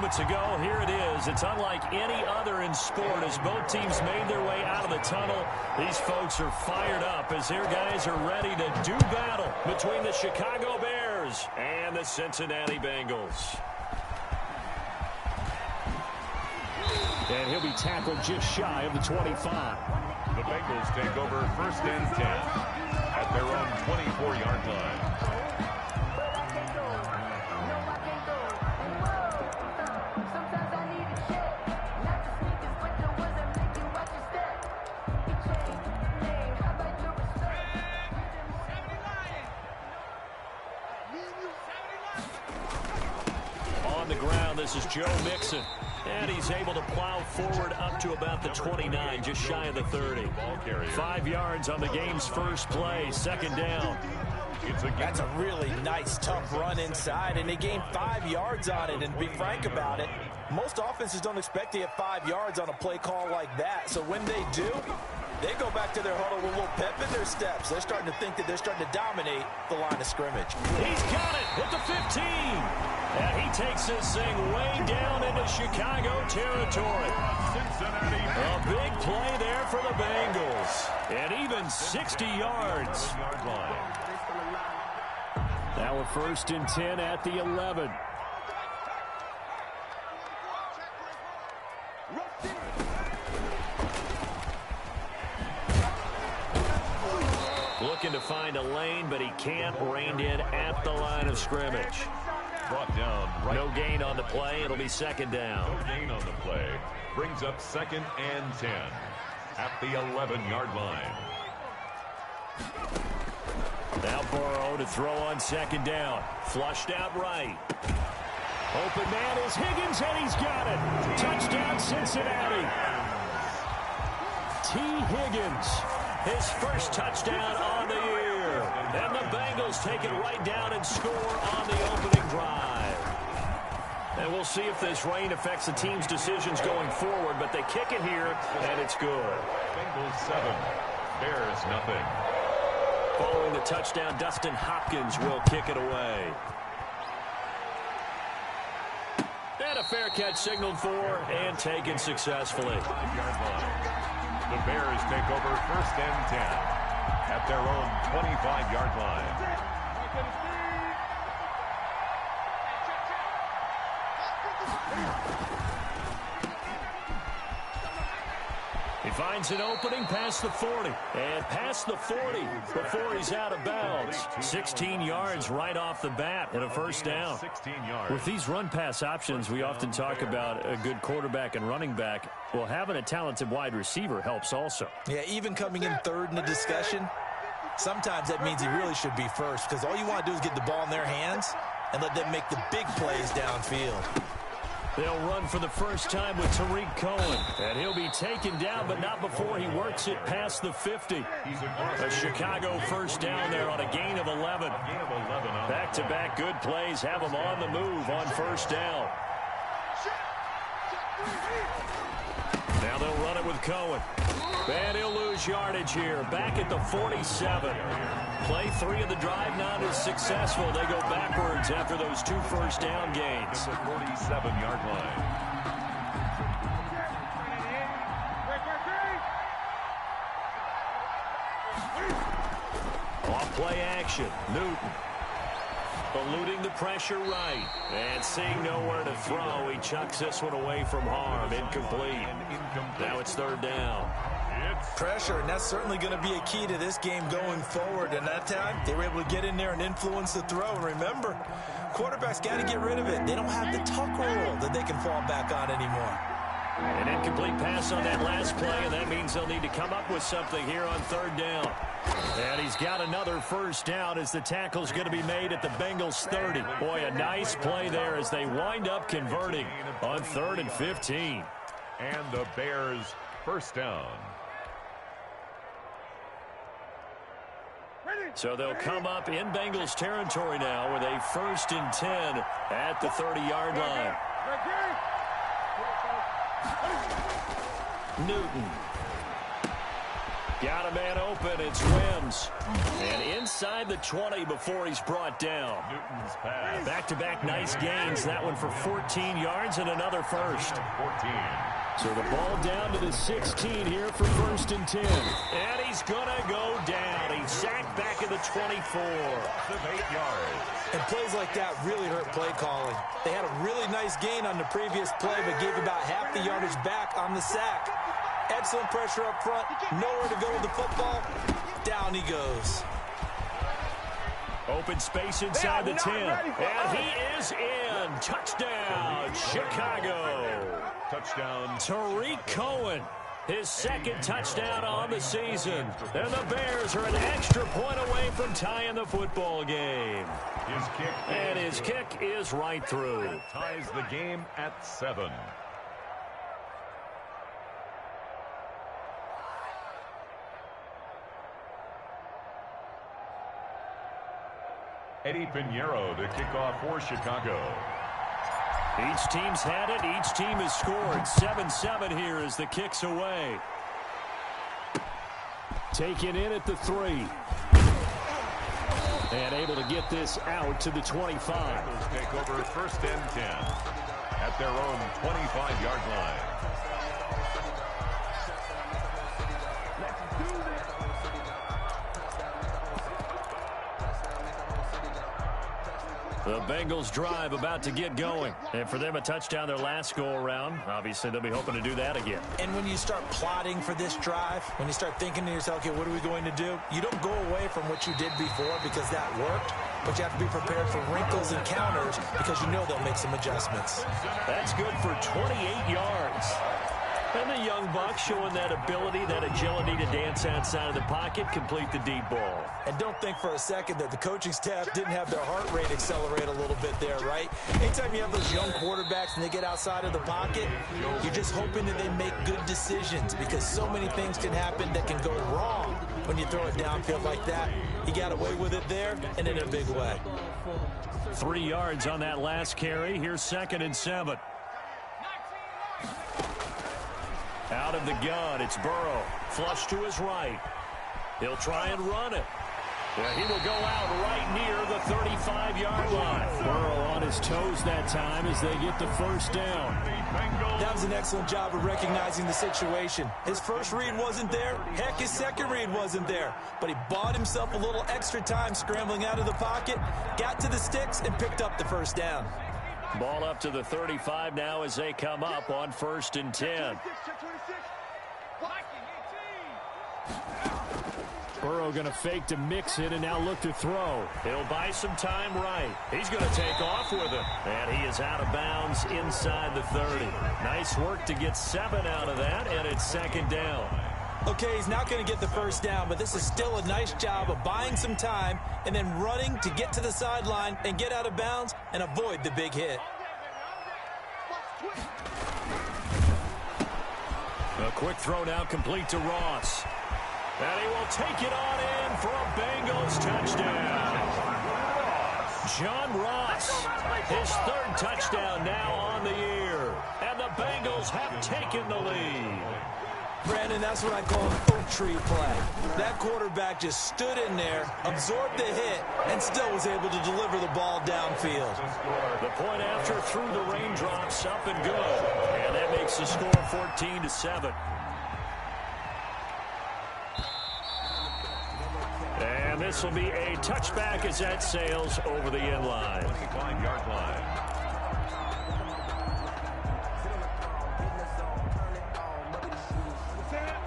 moments ago. Here it is. It's unlike any other in sport as both teams made their way out of the tunnel. These folks are fired up as their guys are ready to do battle between the Chicago Bears and the Cincinnati Bengals. And he'll be tackled just shy of the 25. The Bengals take over 1st and 10 at their own 24-yard line. On the ground, this is Joe Mixon. And he's able to plow forward up to about the 29, just shy of the 30. 5 yards on the game's first play, 2nd down. That's a really nice, tough run inside, and they gained 5 yards on it. And to be frank about it, most offenses don't expect to get 5 yards on a play call like that. So when they do, they go back to their huddle with a little pep in their steps. They're starting to think that they're starting to dominate the line of scrimmage. He's got it at the 15. And he takes this thing way down into Chicago territory. Cincinnati. A big play there for the Bengals. And even 60 yards. Now a 1st and 10 at the 11. Looking to find a lane, but he can't. Reined in at the line of scrimmage. Brought down. Right. No gain on the play. It'll be 2nd down. No gain on the play. Brings up 2nd and 10 at the 11-yard line. Now Burrow to throw on 2nd down. Flushed out right. Open man is Higgins, and he's got it. Touchdown, Cincinnati. T. Higgins, his first touchdown on the year. And the Bengals take it right down and score on the opening drive. And we'll see if this rain affects the team's decisions going forward, but they kick it here, and it's good. Bengals 7, Bears nothing. Following the touchdown, Dustin Hopkins will kick it away. And a fair catch signaled for and taken successfully. 5-yard line. The Bears take over 1st and 10 at their own 25-yard line. He finds an opening past the 40. And past the 40 before he's out of bounds. 16 yards right off the bat and a 1st down. 16 yards. With these run-pass options, we often talk about a good quarterback and running back. Well, having a talented wide receiver helps also. Yeah, even coming in 3rd in the discussion, sometimes that means he really should be 1st, because all you want to do is get the ball in their hands and let them make the big plays downfield. They'll run for the first time with Tariq Cohen. And he'll be taken down, but not before he works it past the 50. A Chicago 1st down there on a gain of 11. Back-to-back good plays have them on the move on 1st down. Now they'll run it with Cohen. And he'll lose yardage here. Back at the 47. Play 3 of the drive not as successful. They go backwards after those 2 1st down gains. The 47-yard line. Off play action. Newton. Eluding the pressure right. And seeing nowhere to throw, he chucks this one away from harm. Incomplete. Now it's 3rd down. Pressure, and that's certainly going to be a key to this game going forward. And that time, they were able to get in there and influence the throw. And remember, quarterbacks got to get rid of it. They don't have the tuck rule that they can fall back on anymore. An incomplete pass on that last play, and that means they'll need to come up with something here on 3rd down. And he's got another 1st down as the tackle's going to be made at the Bengals 30. Boy, a nice play there as they wind up converting on 3rd and 15. And the Bears 1st down. So they'll come up in Bengals territory now with a 1st and 10 at the 30-yard line. Newton. Got a man open. It's Wims. And inside the 20 before he's brought down. Newton's pass. Back-to-back nice gains. That one for 14 yards and another first. 14. So the ball down to the 16 here for 1st and 10. And he's going to go down. He's sacked back at the 24. 8 yards. And plays like that really hurt play calling. They had a really nice gain on the previous play, but gave about half the yardage back on the sack. Excellent pressure up front. Nowhere to go with the football. Down he goes. Open space inside the 10. And he is in. Touchdown, Chicago. Touchdown. Tariq Cohen, his 2nd touchdown on the season. And the Bears are an extra point away from tying the football game. His kick is right through. Ties the game at 7. Eddie Pinheiro to kick off for Chicago. Each team's had it. Each team has scored. 7-7 here as the kick's away. Taken in at the 3. And able to get this out to the 25. Take over 1st and 10 at their own 25-yard line. The Bengals drive about to get going. And for them, a touchdown their last go-around. Obviously, they'll be hoping to do that again. And when you start plotting for this drive, when you start thinking to yourself, okay, what are we going to do? You don't go away from what you did before because that worked, but you have to be prepared for wrinkles and counters because you know they'll make some adjustments. That's good for 28 yards. And the young buck showing that ability, that agility to dance outside of the pocket, complete the deep ball. And don't think for a second that the coaching staff didn't have their heart rate accelerate a little bit there, right? Anytime you have those young quarterbacks and they get outside of the pocket, you're just hoping that they make good decisions because so many things can happen that can go wrong when you throw it downfield like that. He got away with it there and in a big way. 3 yards on that last carry. Here's 2nd and 7. Out of the gun, it's Burrow. Flush to his right. He'll try and run it. Yeah, he will go out right near the 35-yard line. Burrow on his toes that time as they get the 1st down. That was an excellent job of recognizing the situation. His first read wasn't there. Heck, his second read wasn't there. But he bought himself a little extra time scrambling out of the pocket, got to the sticks, and picked up the 1st down. Ball up to the 35 now as they come up on 1st and 10. Burrow going to fake to mix it and now look to throw. He'll buy some time right. He's going to take off with it. And he is out of bounds inside the 30. Nice work to get 7 out of that, and it's 2nd down. Okay, he's not going to get the 1st down, but this is still a nice job of buying some time and then running to get to the sideline and get out of bounds and avoid the big hit. A quick throw now complete to Ross. And he will take it on in for a Bengals touchdown. John Ross, his 3rd touchdown now on the year. And the Bengals have taken the lead. Brandon, that's what I call an oak tree play. That quarterback just stood in there, absorbed the hit, and still was able to deliver the ball downfield. The point after through the raindrops, up and good. And that makes the score 14-7. And this will be a touchback as that sails over the end line. 25-yard line.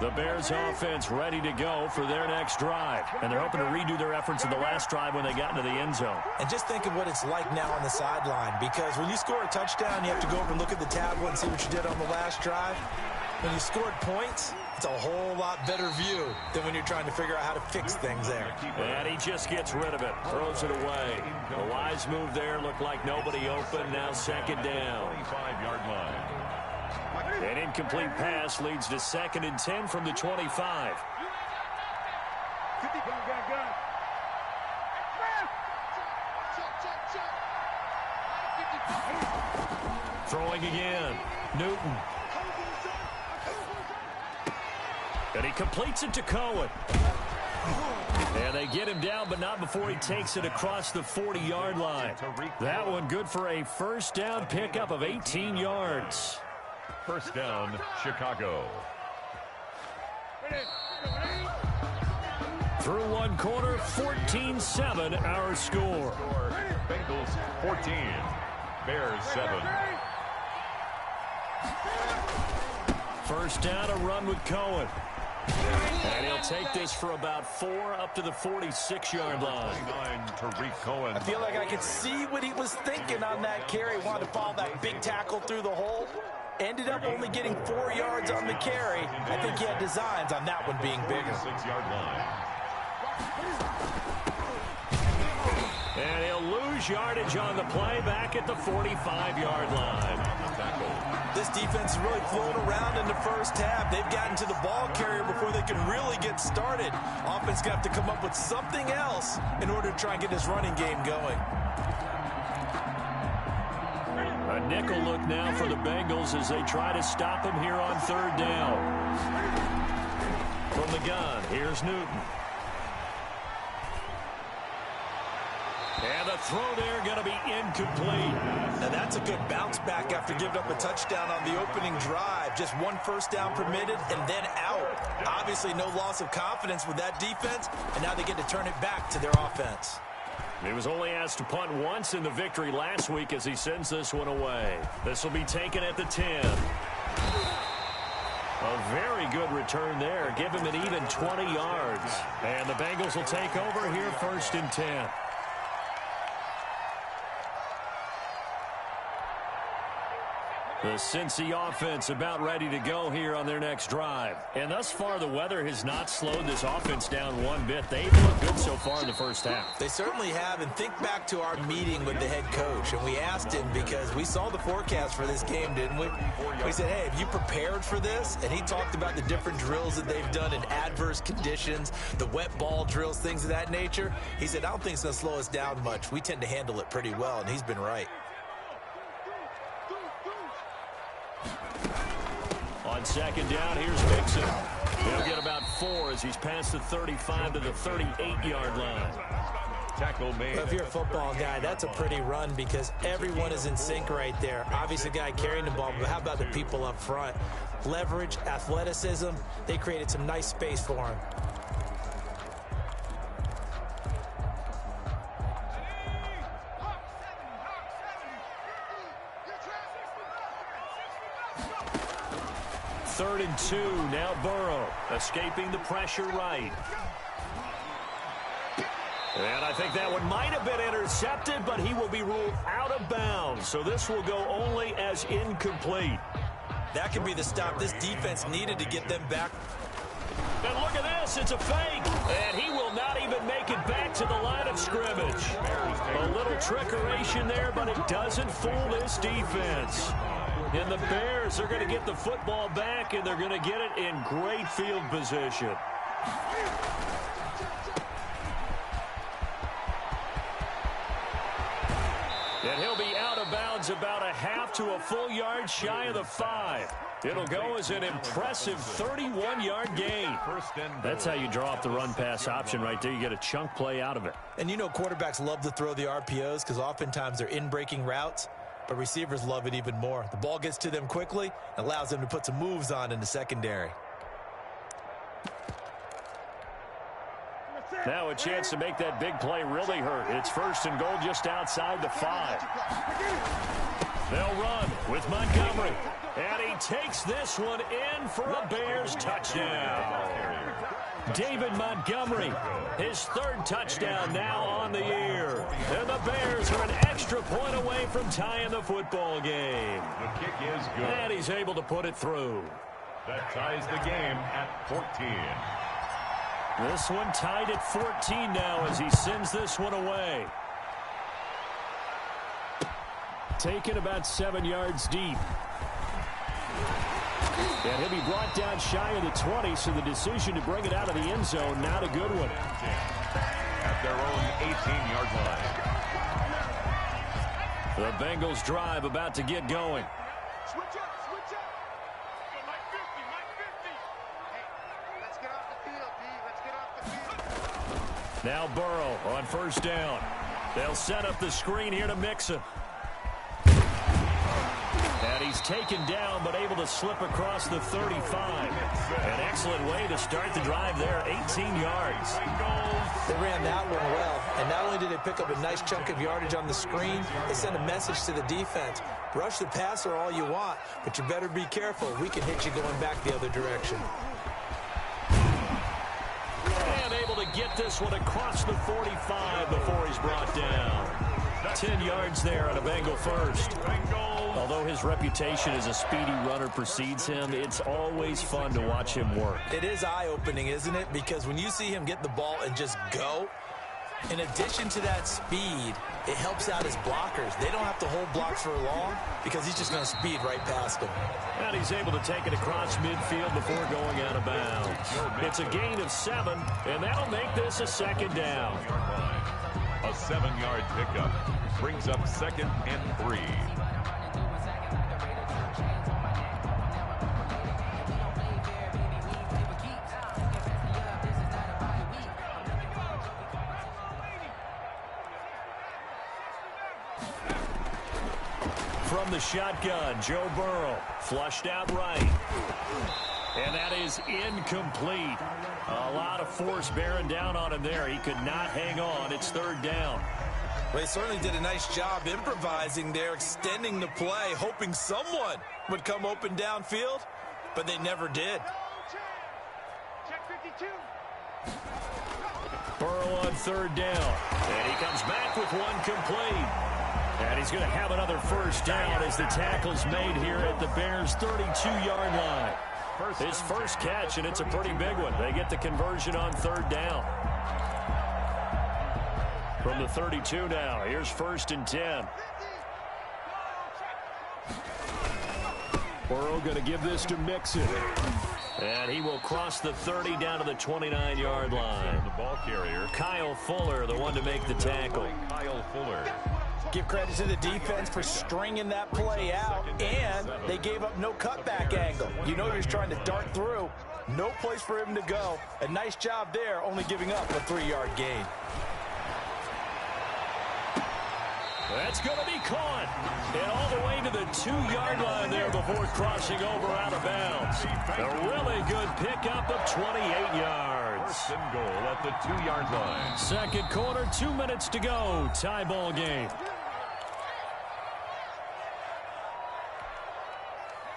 The Bears offense ready to go for their next drive. And they're hoping to redo their efforts in the last drive when they got into the end zone. And just think of what it's like now on the sideline, because when you score a touchdown, you have to go over and look at the tablet and see what you did on the last drive. When you scored points, it's a whole lot better view than when you're trying to figure out how to fix things there. And he just gets rid of it, throws it away. A wise move there, looked like nobody open, now 2nd down. 25-yard line. An incomplete pass leads to 2nd and 10 from the 25. Throwing again. Newton. And he completes it to Cohen. And they get him down, but not before he takes it across the 40-yard line. That one good for a first down pickup of 18 yards. First down, Chicago. Through one quarter, 14-7 our score. Bengals 14, Bears 7. First down, a run with Cohen. And he'll take this for about 4 up to the 46-yard line. Tariq Cohen. I feel like I could see what he was thinking on that carry. Wanted to follow that big tackle through the hole. Ended up only getting 4 yards on the carry. I think he had designs on that one being bigger. 6-yard line. And he'll lose yardage on the play back at the 45-yard line. This defense is really flown around in the first half. They've gotten to the ball carrier before they can really get started. Offense going to have to come up with something else in order to try and get this running game going. A nickel look now for the Bengals as they try to stop him here on third down. From the gun, here's Newton. And the throw there going to be incomplete. Now that's a good bounce back after giving up a touchdown on the opening drive. Just one first down permitted and then out. Obviously no loss of confidence with that defense, and now they get to turn it back to their offense. He was only asked to punt once in the victory last week as he sends this one away. This will be taken at the 10. A very good return there. Give him an even 20 yards. And the Bengals will take over here first and 10. The Cincy offense about ready to go here on their next drive. And thus far, the weather has not slowed this offense down one bit. They've looked good so far in the first half. They certainly have. And think back to our meeting with the head coach. And we asked him because we saw the forecast for this game, didn't we? We said, hey, have you prepared for this? And he talked about the different drills that they've done in adverse conditions, the wet ball drills, things of that nature. He said, I don't think it's going to slow us down much. We tend to handle it pretty well, and he's been right. On second down, here's Mixon. He'll get about 4 as he's past the 35 to the 38-yard line. Tackle made. Well, if you're a football guy, that's a pretty run because everyone is in sync right there. Obviously, the guy carrying the ball, but how about the people up front? Leverage, athleticism, they created some nice space for him. Third and 2, now Burrow, escaping the pressure right. And I think that one might have been intercepted, but he will be ruled out of bounds. So this will go only as incomplete. That could be the stop this defense needed to get them back. And look at this, it's a fake. And he will not even make it back to the line of scrimmage. A little trickeration there, but it doesn't fool this defense. And the Bears are going to get the football back, and they're going to get it in great field position. And he'll be out of bounds about a half to a full yard shy of the 5. It'll go as an impressive 31-yard gain. That's how you draw up the run-pass option right there. You get a chunk play out of it. And you know quarterbacks love to throw the RPOs because oftentimes they're in-breaking routes. But receivers love it even more. The ball gets to them quickly and allows them to put some moves on in the secondary. Now a chance to make that big play really hurt. It's first and goal just outside the 5. They'll run with Montgomery. And he takes this one in for a Bears touchdown. David Montgomery, his 3rd touchdown now on the year. And the Bears are an extra point away from tying the football game. The kick is good. And he's able to put it through. That ties the game at 14. This one tied at 14 now as he sends this one away. Taken about 7 yards deep. And he'll be brought down shy of the 20, so the decision to bring it out of the end zone, not a good one. At their own 18-yard line. The Bengals drive about to get going. Switch up. Now Burrow on first down. They'll set up the screen here to Mixon. And he's taken down, but able to slip across the 35. An excellent way to start the drive there, 18 yards. They ran that one well, and not only did they pick up a nice chunk of yardage on the screen, they sent a message to the defense. Rush the passer all you want, but you better be careful. We can hit you going back the other direction. And able to get this one across the 45 before he's brought down. 10 yards there on a Bengal first. Although his reputation as a speedy runner precedes him, it's always fun to watch him work. It is eye-opening, isn't it? Because when you see him get the ball and just go, in addition to that speed, it helps out his blockers. They don't have to hold blocks for long because he's just going to speed right past them. And he's able to take it across midfield before going out of bounds. It's a gain of 7, and that'll make this a second down. A 7-yard pickup brings up 2nd and 3. From the shotgun, Joe Burrow flushed out right. And that is incomplete. A lot of force bearing down on him there. He could not hang on. It's 3rd down. Well, they certainly did a nice job improvising there, extending the play, hoping someone would come open downfield, but they never did. Check 52. Burrow on 3rd down. And he comes back with one complete. And he's going to have another first down as the tackle's made here at the Bears' 32-yard line. His first catch, and it's a pretty big one. They get the conversion on 3rd down. From the 32 now, here's 1st and 10. Burrow going to give this to Mixon. And he will cross the 30 down to the 29-yard line. The ball carrier, Kyle Fuller, the one to make the tackle. Kyle Fuller. Give credit to the defense for stringing that play out, and they gave up no cutback angle. You know he was trying to dart through. No place for him to go. A nice job there, only giving up a 3-yard gain. That's going to be caught. And all the way to the 2-yard line there before crossing over out of bounds. A really good pickup of 28 yards. 1st and goal at the 2-yard line. Second quarter, 2 minutes to go. Tie ball game.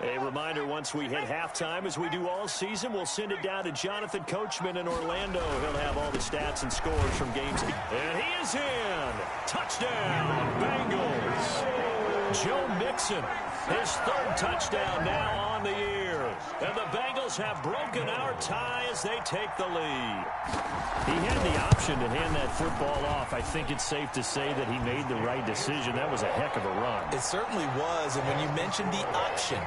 A reminder, once we hit halftime, as we do all season, we'll send it down to Jonathan Coachman in Orlando. He'll have all the stats and scores from games. And he is in. Touchdown, Bengals. Joe Mixon, his 3rd touchdown now on the year. And the Bengals have broken our tie as they take the lead. He had the option to hand that football off. I think it's safe to say that he made the right decision. That was a heck of a run. It certainly was, and when you mentioned the option,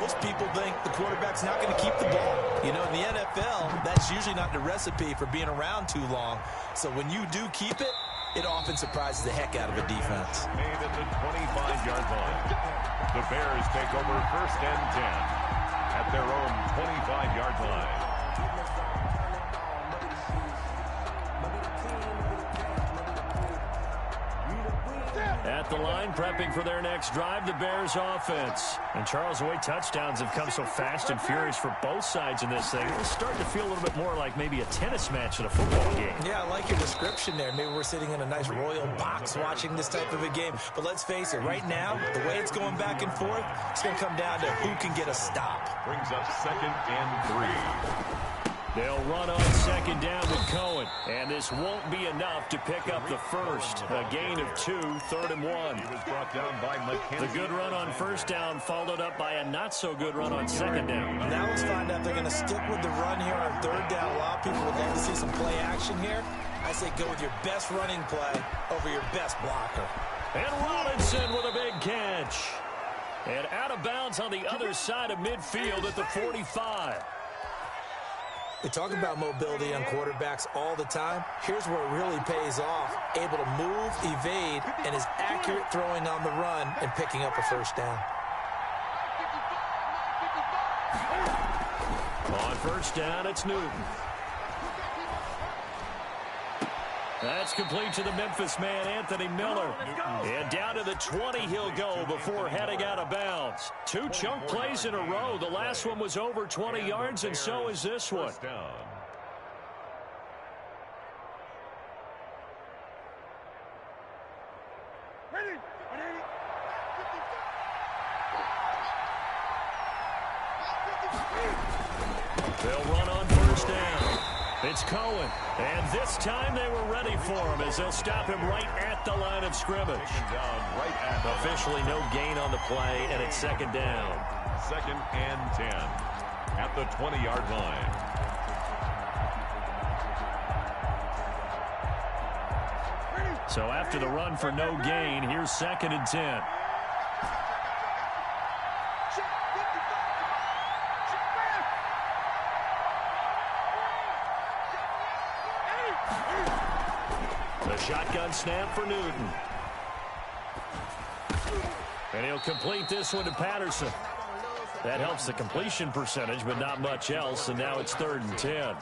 most people think the quarterback's not going to keep the ball. You know, in the NFL, that's usually not the recipe for being around too long. So when you do keep it, it often surprises the heck out of a defense. Made at the 25-yard line. The Bears take over 1st and 10 at their own 25-yard line. At the line, prepping for their next drive, the Bears offense. And Charles, the way touchdowns have come so fast and furious for both sides in this thing, it's starting to feel a little bit more like maybe a tennis match in a football game. Yeah, I like your description there. Maybe we're sitting in a nice royal box watching this type of a game. But let's face it, right now, the way it's going back and forth, it's going to come down to who can get a stop. Brings up 2nd and 3. They'll run on 2nd down with Cohen. And this won't be enough to pick up the first. A gain of 2, 3rd and 1. He was brought down by McKenzie. The good run on 1st down followed up by a not-so-good run on 2nd down. Now let's find out if they're going to stick with the run here on 3rd down. A lot of people would love to see some play action here. I say go with your best running play over your best blocker. And Robinson with a big catch. And out of bounds on the other side of midfield at the 45. We talk about mobility on quarterbacks all the time. Here's where it really pays off. Able to move, evade, and is accurate throwing on the run and picking up a 1st down. On 1st down, it's Newton. That's complete to the Memphis man, Anthony Miller. And down to the 20 he'll go before heading out of bounds. 2 chunk plays in a row. The last one was over 20 yards, and so is this one. They'll run on first down. It's Cohen, and this time they were ready for him as they'll stop him right at the line of scrimmage. Officially no gain on the play, and it's second down. 2nd and 10 at the 20-yard line. So after the run for no gain, here's 2nd and 10. The shotgun snap for Newton. And he'll complete this one to Patterson. That helps the completion percentage, but not much else, and now it's 3rd and 10.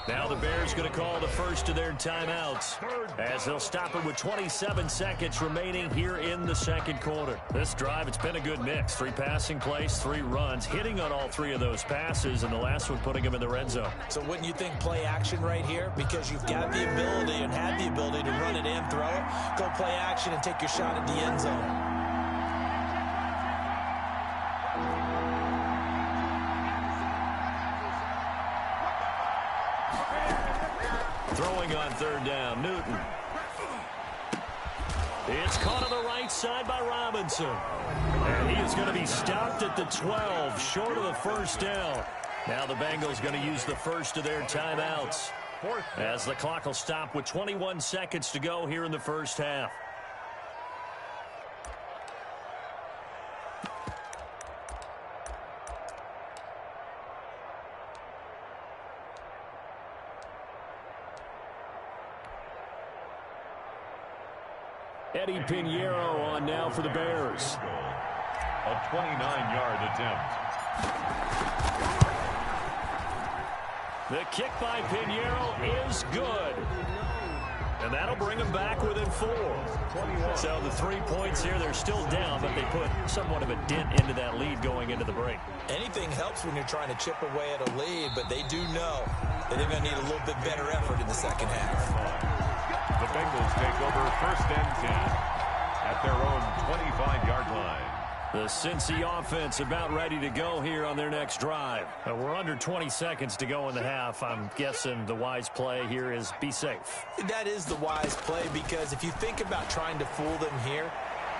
Now the Bears going to call the first of their timeouts as they'll stop it with 27 seconds remaining here in the second quarter. This drive, it's been a good mix. 3 passing plays, 3 runs, hitting on all 3 of those passes, and the last one putting them in the red zone. So wouldn't you think play action right here? Because you've got the ability and had the ability to run it in, throw it, go play action, and take your shot at the end zone. Throwing on 3rd down, Newton. It's caught on the right side by Robinson. And he is going to be stopped at the 12, short of the first down. Now the Bengals going to use the first of their timeouts as the clock will stop with 21 seconds to go here in the first half. Eddie Pinheiro on now for the Bears. A 29-yard attempt. The kick by Pinheiro is good. And that'll bring them back within 4. So the 3 points here, they're still down, but they put somewhat of a dent into that lead going into the break. Anything helps when you're trying to chip away at a lead, but they do know that they're going to need a little bit better effort in the second half. The Bengals take over 1st and 10 at their own 25-yard line. The Cincy offense about ready to go here on their next drive. We're under 20 seconds to go in the half. I'm guessing the wise play here is be safe. That is the wise play, because if you think about trying to fool them here,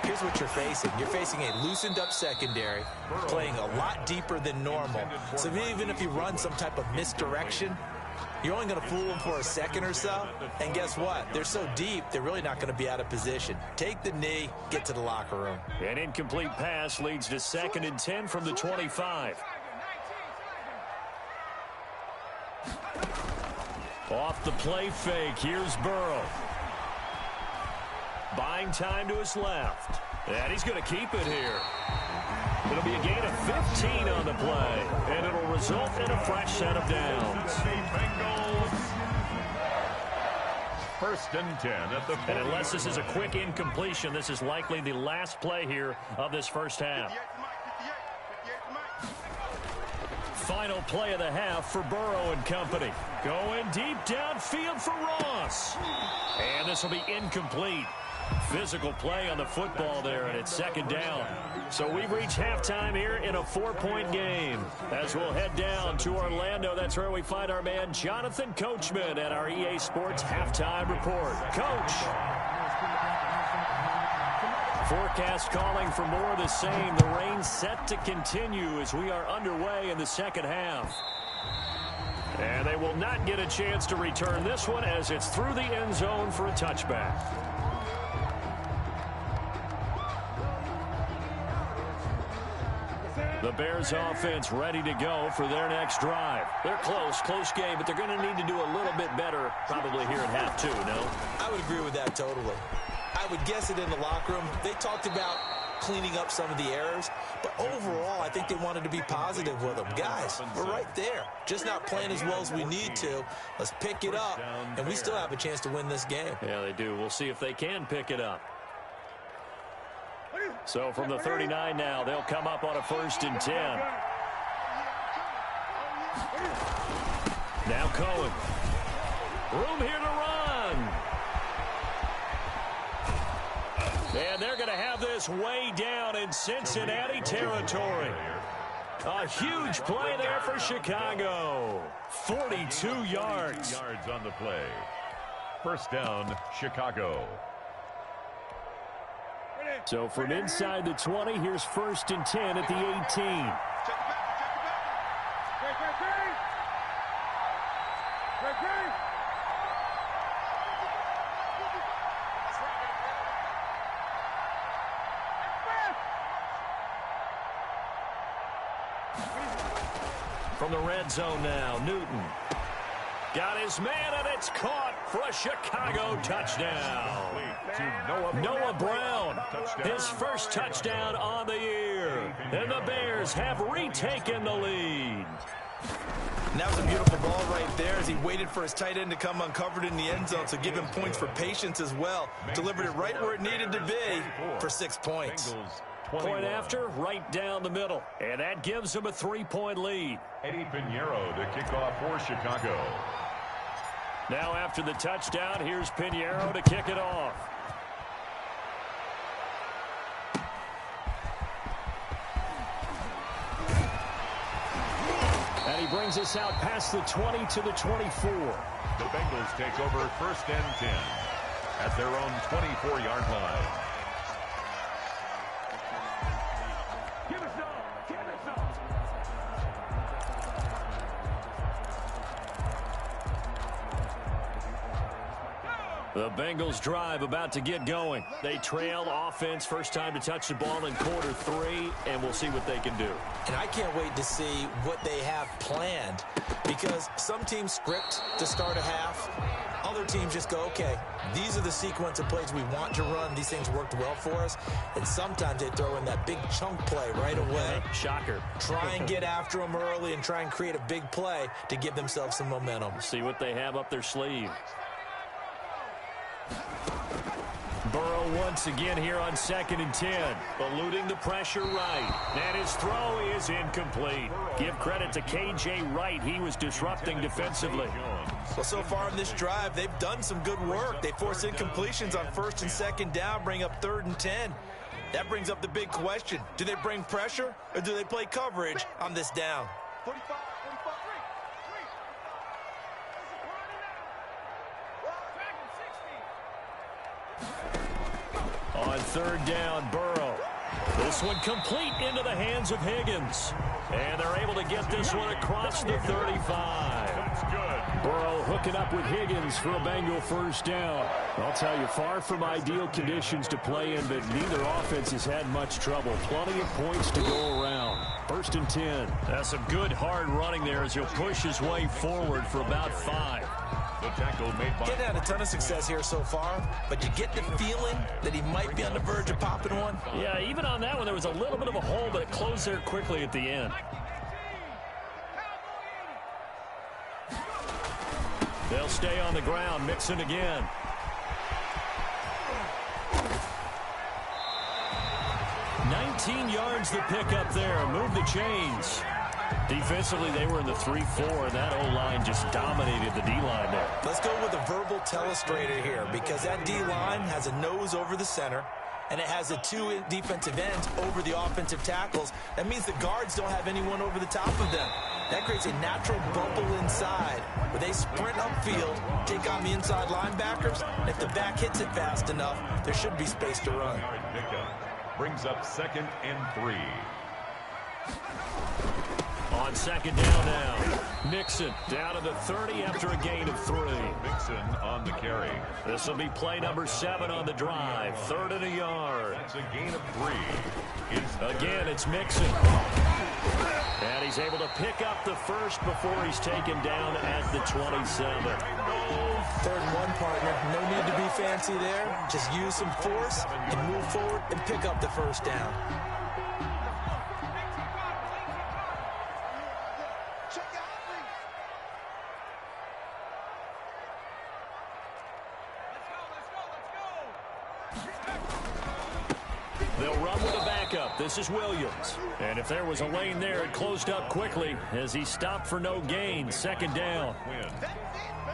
here's what you're facing. You're facing a loosened up secondary, playing a lot deeper than normal. So even if you run some type of misdirection, you're only going to fool them for a second or so. And guess what? They're so deep, they're really not going to be out of position. Take the knee, get to the locker room. An incomplete pass leads to 2nd and 10 from the 25. Off the play fake, here's Burrow. Buying time to his left. And he's going to keep it here. It'll be a gain of 15 on the play, and it'll result in a fresh set of downs. 1st and 10 at the 40. And unless this is a quick incompletion, this is likely the last play here of this first half. Final play of the half for Burrow and company. Going deep downfield for Ross. And this will be incomplete. Physical play on the football there, and it's 2nd down. So we've reached halftime here in a 4-point game. As we'll head down to Orlando, that's where we find our man Jonathan Coachman at our EA Sports Halftime Report. Coach. Forecast calling for more of the same. The rain set to continue as we are underway in the second half. And they will not get a chance to return this one as it's through the end zone for a touchback. The Bears offense ready to go for their next drive. They're close game, but they're going to need to do a little bit better probably here at half 2, no? I would agree with that totally. I would guess it in the locker room. They talked about cleaning up some of the errors. But overall, I think they wanted to be positive with them. Guys, we're right there. Just not playing as well as we need to. Let's pick it up, and we still have a chance to win this game. Yeah, they do. We'll see if they can pick it up. So from the 39 now, they'll come up on a 1st and 10. Now Cohen. Room here to run. And they're going to have this way down in Cincinnati territory. A huge play there for Chicago. 42 yards. Yards on the play. 1st down, Chicago. So from inside the 20, here's 1st and 10 at the 18. From the red zone now, Newton. Got his man, and it's caught for a Chicago touchdown. Noah Brown, his first touchdown on the year. And the Bears have retaken the lead. And that was a beautiful ball right there as he waited for his tight end to come uncovered in the end zone, so give him points for patience as well. Delivered it right where it needed to be for 6 points. Point after, right down the middle. And that gives him a 3-point lead. Eddie Pinheiro to kick off for Chicago. Now after the touchdown, here's Pinheiro to kick it off. And he brings us out past the 20 to the 24. The Bengals take over 1st and 10 at their own 24-yard line. The Bengals drive about to get going. They trail offense, first time to touch the ball in quarter 3, and we'll see what they can do. And I can't wait to see what they have planned, because some teams script to start a half. Other teams just go, okay, these are the sequence of plays we want to run. These things worked well for us. And sometimes they throw in that big chunk play right away. Shocker. Try and get after them early and try and create a big play to give themselves some momentum. See what they have up their sleeve. Burrow once again here on 2nd and 10. Eluding the pressure right. And his throw is incomplete. Give credit to K.J. Wright. He was disrupting defensively. Well, so far in this drive, they've done some good work. They force incompletions on 1st and 2nd down, bring up 3rd and 10. That brings up the big question. Do they bring pressure or do they play coverage on this down? 45. On 3rd down, Burrow. This one complete into the hands of Higgins. And they're able to get this one across the 35. That's good. Burrow hooking up with Higgins for a Bengal 1st down. I'll tell you, far from ideal conditions to play in, but neither offense has had much trouble. Plenty of points to go around. 1st and 10. That's some good hard running there as he'll push his way forward for about 5. The tackle made by... Getting had a ton of success here so far, but you get the feeling that he might be on the verge of popping one. Yeah, even on that one, there was a little bit of a hole, but it closed there quickly at the end. They'll stay on the ground, Mixon again. $19 yards the pick up there. Move the chains. Defensively, they were in the 3-4, and that O-line just dominated the D-line there. Let's go with a verbal telestrator here, because that D-line has a nose over the center, and it has the 2 defensive ends over the offensive tackles. That means the guards don't have anyone over the top of them. That creates a natural bubble inside where they sprint upfield, take on the inside linebackers. If the back hits it fast enough, there should be space to run. Brings up 2nd and 3. On 2nd down now, Mixon down to the 30 after a gain of 3. Mixon on the carry. This will be play number 7 on the drive. 3rd and a yard. That's a gain of 3. Again, it's Mixon. And he's able to pick up the first before he's taken down at the 27. 3rd and 1, partner. No need to be fancy there. Just use some force and move forward and pick up the first down. They'll run with a backup. This is Williams. And if there was a lane there, it closed up quickly as he stopped for no gain. 2nd down.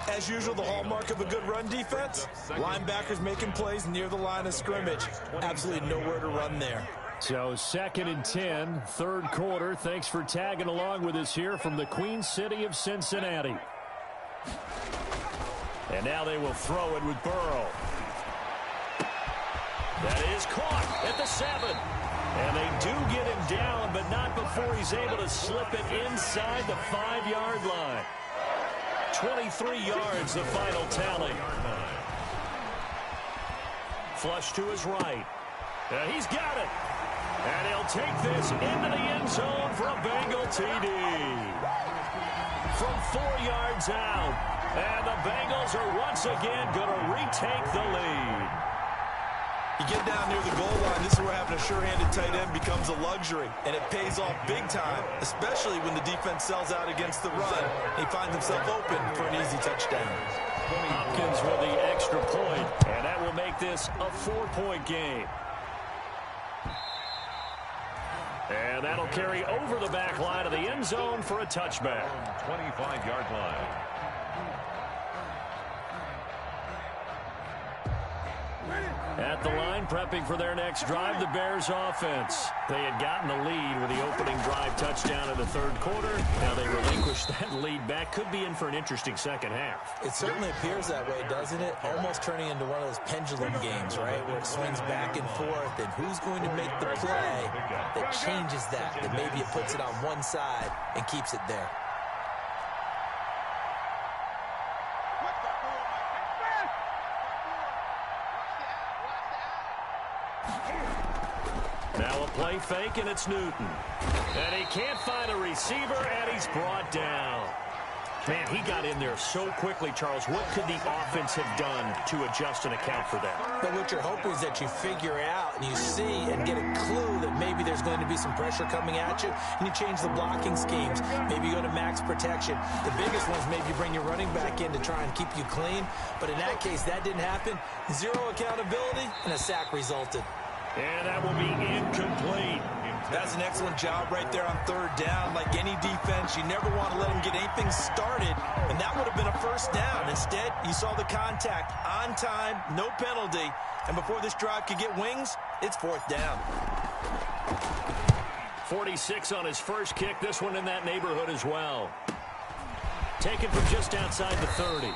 As usual, the hallmark of a good run defense, linebackers making plays near the line of scrimmage. Absolutely nowhere to run there. So 2nd and 10, 3rd quarter. Thanks for tagging along with us here from the Queen City of Cincinnati. And now they will throw it with Burrow. That is caught at the 7. And they do get him down, but not before he's able to slip it inside the 5-yard line. 23 yards, the final tally. Flush to his right. He's got it. And he'll take this into the end zone for a Bengal TD. From 4 yards out. And the Bengals are once again going to retake the lead. You get down near the goal line, this is where having a sure-handed tight end becomes a luxury, and it pays off big time, especially when the defense sells out against the run. He finds himself open for an easy touchdown. Hopkins with the extra point, and that will make this a 4-point game. And that'll carry over the back line of the end zone for a touchback. 25-yard line. At the line, prepping for their next drive, the Bears offense. They had gotten the lead with the opening drive touchdown in the 3rd quarter. Now they relinquish that lead back. Could be in for an interesting second half. It certainly appears that way, doesn't it? Almost turning into one of those pendulum games, right, where it swings back and forth, and who's going to make the play that changes that maybe it puts it on one side and keeps it there. Now a play fake, and it's Newton. And he can't find a receiver, and he's brought down. Man, he got in there so quickly, Charles. What could the offense have done to adjust and account for that? But what you're hoping is that you figure out and you see and get a clue that maybe there's going to be some pressure coming at you, and you change the blocking schemes. Maybe you go to max protection. The biggest ones, maybe you bring your running back in to try and keep you clean. But in that case, that didn't happen. 0 accountability, and a sack resulted. And that will be incomplete. That's an excellent job right there on 3rd down. Like any defense, you never want to let them get anything started, and that would have been a first down. Instead, you saw the contact on time, no penalty, and before this drive could get wings, it's 4th down. 46 on his first kick. This one in that neighborhood as well. Taken from just outside the 30.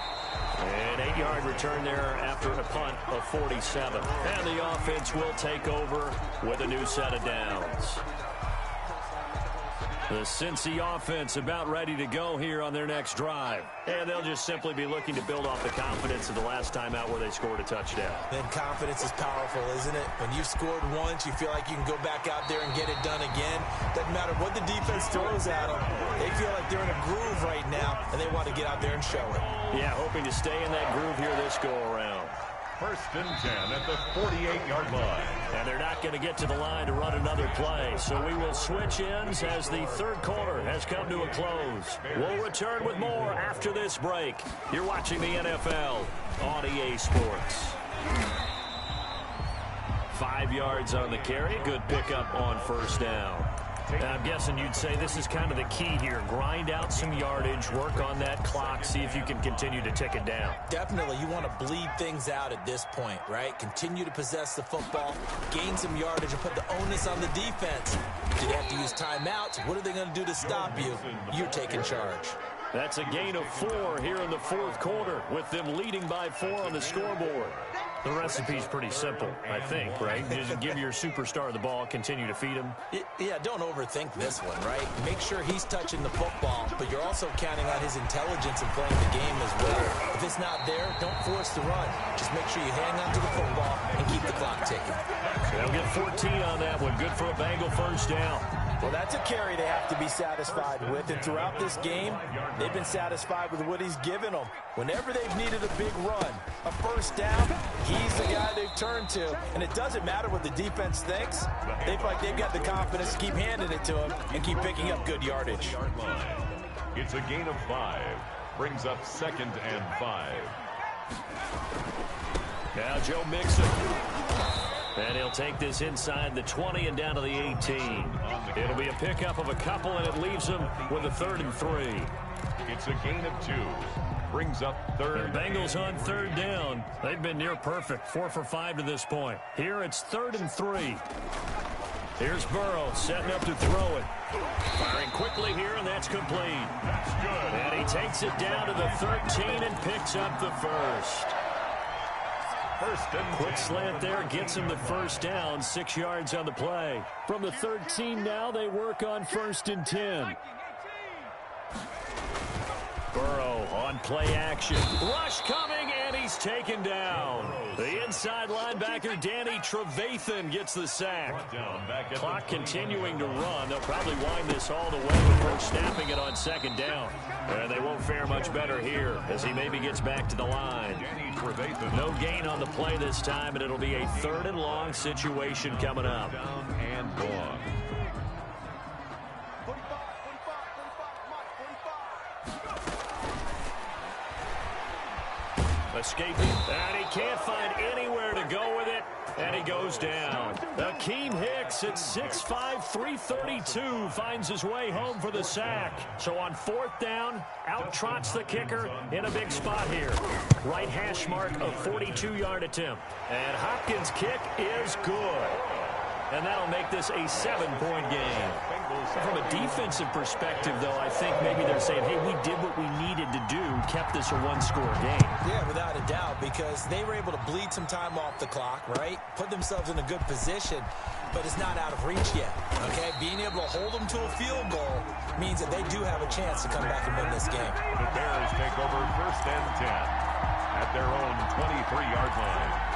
An 8-yard return there after a punt of 47. And the offense will take over with a new set of downs. The Cincy offense about ready to go here on their next drive. And they'll just simply be looking to build off the confidence of the last time out where they scored a touchdown. Then confidence is powerful, isn't it? When you've scored once, you feel like you can go back out there and get it done again. Doesn't matter what the defense throws at them. They feel like they're in a groove right now, and they want to get out there and show it. Yeah, hoping to stay in that groove here this go-around. 1st and 10 at the 48-yard line. And they're not going to get to the line to run another play. So we will switch ends as the 3rd quarter has come to a close. We'll return with more after this break. You're watching the NFL on EA Sports. 5 yards on the carry. Good pickup on 1st down. And I'm guessing you'd say this is kind of the key here. Grind out some yardage, work on that clock, see if you can continue to tick it down. Definitely. You want to bleed things out at this point, right? Continue to possess the football, gain some yardage, and put the onus on the defense. Do they have to use timeouts? What are they going to do to stop you? You're taking charge. That's a gain of 4 here in the 4th quarter, with them leading by 4 on the scoreboard. The recipe's pretty simple, I think, right? Just give your superstar the ball, continue to feed him. Yeah, don't overthink this one, right? Make sure he's touching the football, but you're also counting on his intelligence in playing the game as well. If it's not there, don't force the run. Just make sure you hang on to the football and keep the clock ticking. They'll get 14 on that one. Good for a Bengal 1st down. Well, that's a carry they have to be satisfied with. And throughout this game, they've been satisfied with what he's given them. Whenever they've needed a big run, a first down, he's the guy they've turned to. And it doesn't matter what the defense thinks. They feel like they've got the confidence to keep handing it to him and keep picking up good yardage. It's a gain of 5. Brings up 2nd and 5. Now Joe Mixon. And he'll take this inside the 20 and down to the 18. It'll be a pickup of a couple, and it leaves them with a 3rd and 3. It's a gain of 2. Brings up 3rd. The Bengals on 3rd down. They've been near perfect, 4 for 5 to this point. Here it's 3rd and 3. Here's Burrow setting up to throw it. Firing quickly here, and that's complete. That's good. And he takes it down to the 13 and picks up the first. Quick slant there gets him the first down, 6 yards on the play. From the 13 now, they work on 1st and 10. Burrow on play action. Rush coming, and he's taken down. The inside linebacker, Danny Trevathan, gets the sack. Clock continuing to run. They'll probably wind this all the way before snapping it on 2nd down. And they won't fare much better here as he maybe gets back to the line. No gain on the play this time, and it'll be a 3rd and long situation coming up. Down and long. Escaping, and he can't find anywhere to go with it, and he goes down. Akeem Hicks at 6'5", 332 finds his way home for the sack. So on 4th down, out trots the kicker in a big spot here. Right hash mark of 42-yard attempt. And Hopkins' kick is good. And that'll make this a 7-point game. From a defensive perspective, though, I think maybe they're saying, hey, we did what we needed to do, kept this a 1-score game. Yeah, without a doubt, because they were able to bleed some time off the clock, right? Put themselves in a good position, but it's not out of reach yet, okay? Being able to hold them to a field goal means that they do have a chance to come back and win this game. The Bears take over 1st and 10 at their own 23-yard line.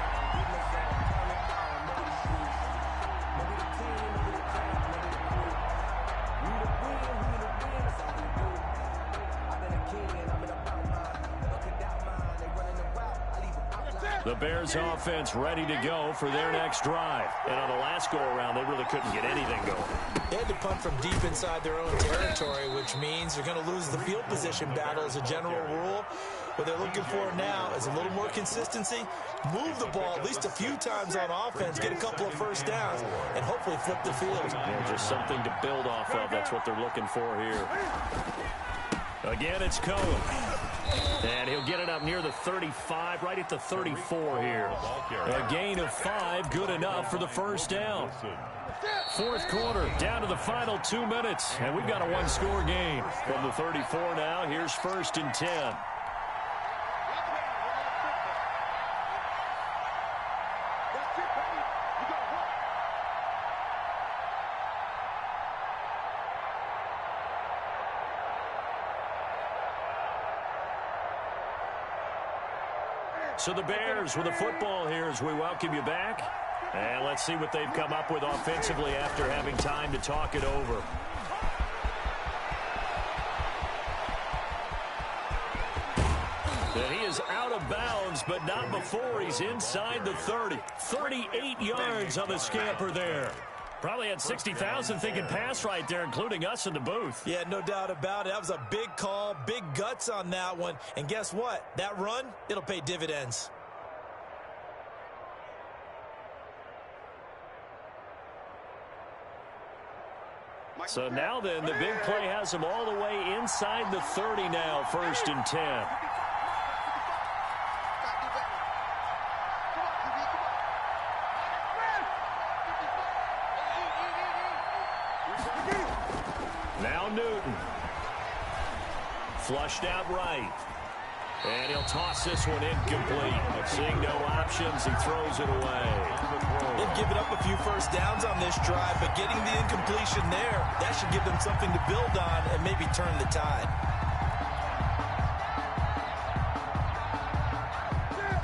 The Bears offense ready to go for their next drive. And on the last go-around, they really couldn't get anything going. They had to punt from deep inside their own territory, which means they're going to lose the field position battle as a general rule. What they're looking for now is a little more consistency, move the ball at least a few times on offense, get a couple of first downs, and hopefully flip the field. Yeah, just something to build off of. That's what they're looking for here. Again, it's Cohen. And he'll get it up near the 35, right at the 34 here. A gain of 5, good enough for the first down. 4th quarter, down to the final 2 minutes, and we've got a 1-score game. From the 34 now, here's 1st and 10. So the Bears with the football here as we welcome you back. And let's see what they've come up with offensively after having time to talk it over. And he is out of bounds, but not before he's inside the 30. 38 yards on the scamper there. Probably had 60,000 thinking pass right there, including us in the booth. Yeah, no doubt about it. That was a big call, big guts on that one. And guess what? That run, it'll pay dividends. So now then, the big play has him all the way inside the 30 now, 1st and 10. Now Newton. Flushed out right. And he'll toss this one incomplete. Seeing no options, he throws it away. They've given up a few first downs on this drive, but getting the incompletion there, that should give them something to build on and maybe turn the tide.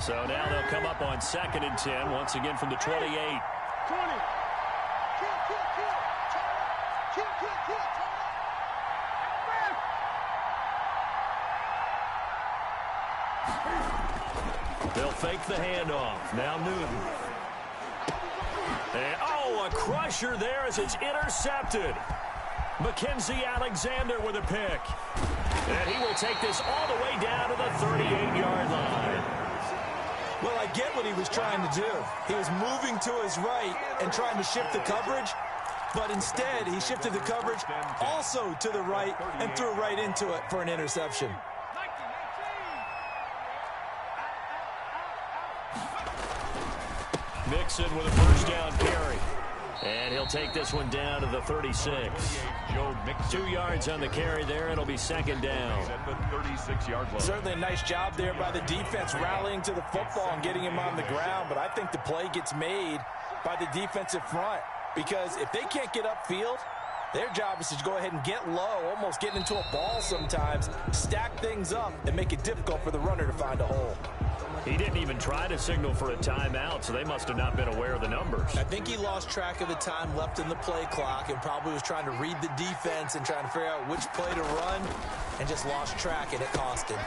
So now they'll come up on 2nd and 10, once again from the 28. 20. They'll fake the handoff. Now Newton. And, oh, a crusher there as it's intercepted. Mackenzie Alexander with a pick. And he will take this all the way down to the 38-yard line. Well, I get what he was trying to do. He was moving to his right and trying to shift the coverage, but instead he shifted the coverage also to the right and threw right into it for an interception. Mixon with a first down carry. And he'll take this one down to the 36. 2 yards on the carry there. It'll be second down. At the 36-yard line. Certainly a nice job there by the defense rallying to the football and getting him on the ground. But I think the play gets made by the defensive front. Because if they can't get upfield, their job is to go ahead and get low, almost get into a ball sometimes, stack things up, and make it difficult for the runner to find a hole. He didn't even try to signal for a timeout, so they must have not been aware of the numbers. I think he lost track of the time left in the play clock and probably was trying to read the defense and trying to figure out which play to run and just lost track, and it cost him.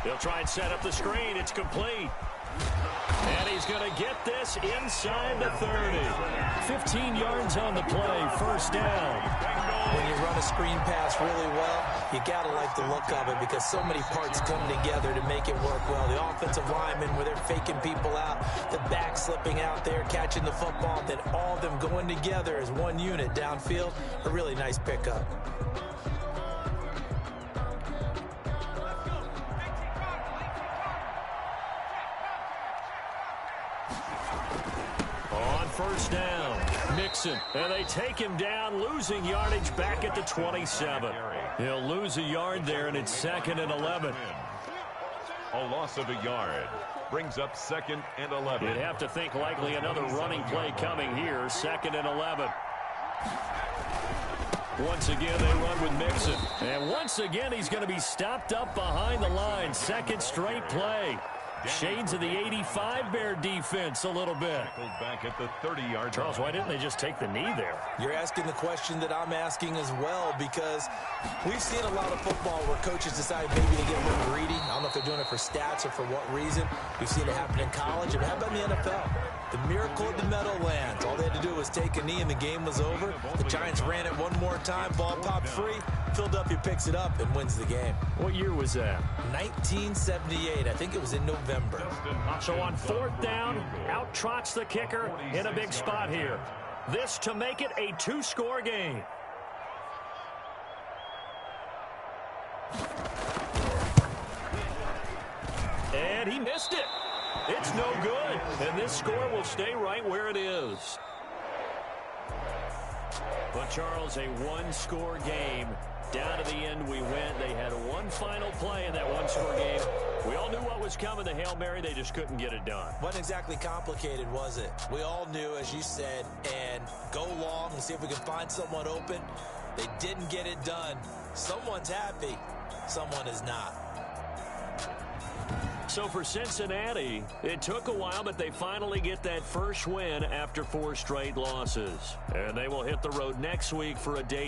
They'll try and set up the screen. It's complete. And he's going to get this inside the 30. 15 yards on the play, first down. When you run a screen pass really well, you got to like the look of it because so many parts come together to make it work well. The offensive linemen, where they're faking people out, the back slipping out there, catching the football, then all of them going together as one unit downfield. A really nice pickup. First down, Mixon, and they take him down, losing yardage back at the 27. He'll lose a yard there, and it's second and 11. A loss of a yard brings up second and 11. You'd have to think likely another running play coming here, second and 11. Once again, they run with Mixon, and once again, he's going to be stopped up behind the line. Second straight play. Shades of the 85 Bear defense a little bit. Back at the 30-yard. Charles, why didn't they just take the knee there? You're asking the question that I'm asking as well, because we've seen a lot of football where coaches decide maybe to get a little greedy. I don't know if they're doing it for stats or for what reason. We've seen it happen in college. And how about in the NFL? The miracle of the Meadowlands. All they had to do was take a knee and the game was over. The Giants ran it one more time. Ball popped free. Philadelphia picks it up and wins the game. What year was that? 1978. I think it was in November. So on fourth down, out trots the kicker in a big spot here. This to make it a two-score game. And he missed it. It's no good. And this score will stay right where it is. But, Charles, a one-score game. Down to the end we went. They had one final play in that one-score game. We all knew what was coming, the Hail Mary. They just couldn't get it done. Wasn't exactly complicated, was it? We all knew, as you said, and go long and see if we can find someone open. They didn't get it done. Someone's happy. Someone is not. So for Cincinnati, it took a while, but they finally get that first win after 4 straight losses. And they will hit the road next week for a day